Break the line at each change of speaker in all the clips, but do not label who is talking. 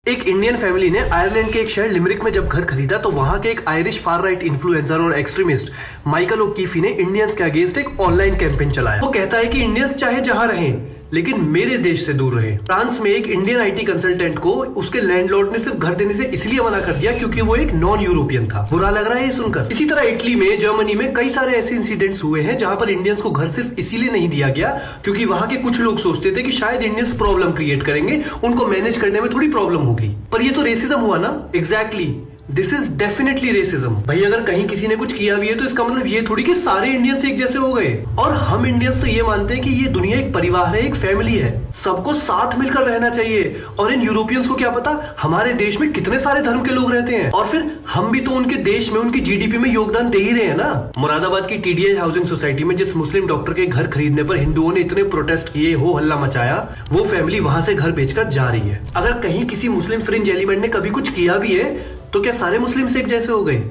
एक Indian family ने Ireland के एक शहर लिमरिक में जब घर खरीदा तो वहां के एक आयरिश फार राइट इन्फ्लुएंसर और एक्सट्रीमिस्ट माइकल ओकीफी ने इंडियंस के अगेंस्ट एक ऑनलाइन कैंपेन चलाया। वो कहता है कि इंडियंस चाहे जहां रहें लेकिन मेरे देश से दूर रहे। फ्रांस में एक इंडियन आईटी कंसल्टेंट को उसके लैंडलॉर्ड ने सिर्फ घर देने से इसलिए मना कर दिया क्योंकि वो एक नॉन यूरोपियन था। बुरा लग रहा है ये सुनकर। इसी तरह इटली में, जर्मनी में कई सारे ऐसे इंसिडेंट्स हुए हैं जहां पर इंडियंस को घर सिर्फ इसीलिए नहीं दिया गया क्योंकि वहां के कुछ लोग सोचते थे कि शायद इंडियंस प्रॉब्लम क्रिएट करेंगे, उनको मैनेज करने में थोड़ी प्रॉब्लम होगी। पर ये तो रेसिज्म हुआ ना। Exactly, this is definitely racism. भाई अगर कहीं किसी ने कुछ किया भी है तो इसका मतलब ये थोड़ी कि सारे इंडियंस एक जैसे हो गए। और हम इंडियंस तो ये मानते हैं कि ये दुनिया एक परिवार है, एक फैमिली है, सबको साथ मिलकर रहना चाहिए। और इन यूरोपियंस को क्या पता हमारे देश में कितने सारे धर्म के लोग रहते हैं, और फिर हम भी तो उनके देश में, उनकी जीडीपी में योगदान दे ही रहे हैं ना। मुरादाबाद की टीडीएस हाउसिंग सोसाइटी में जिस मुस्लिम डॉक्टर के घर खरीदने पर हिंदुओं ने इतने प्रोटेस्ट किए, हो हल्ला मचाया, वो फैमिली वहां से घर बेचकर जा रही है। अगर कहीं किसी मुस्लिम फ्रिंज एलिमेंट ने कभी कुछ किया भी है तो क्या सारे मुस्लिम्स एक जैसे हो गए?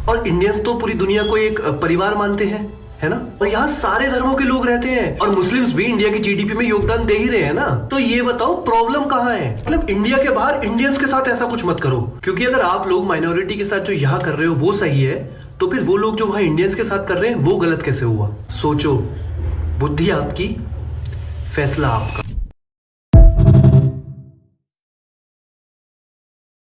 और इंडियंस तो पूरी दुनिया को एक परिवार मानते हैं, है ना। और यहाँ सारे धर्मों के लोग रहते हैं और मुस्लिम्स भी इंडिया की जीडीपी में योगदान दे ही रहे हैं ना। तो ये बताओ प्रॉब्लम कहाँ है? मतलब इंडिया के बाहर इंडियंस के साथ ऐसा कुछ मत करो, क्योंकि अगर आप लोग माइनॉरिटी के साथ जो यहाँ कर रहे हो वो सही है तो फिर वो लोग जो वहां इंडियंस के साथ कर रहे हैं वो गलत कैसे हुआ? सोचो, बुद्धि आपकी, फैसला आपका।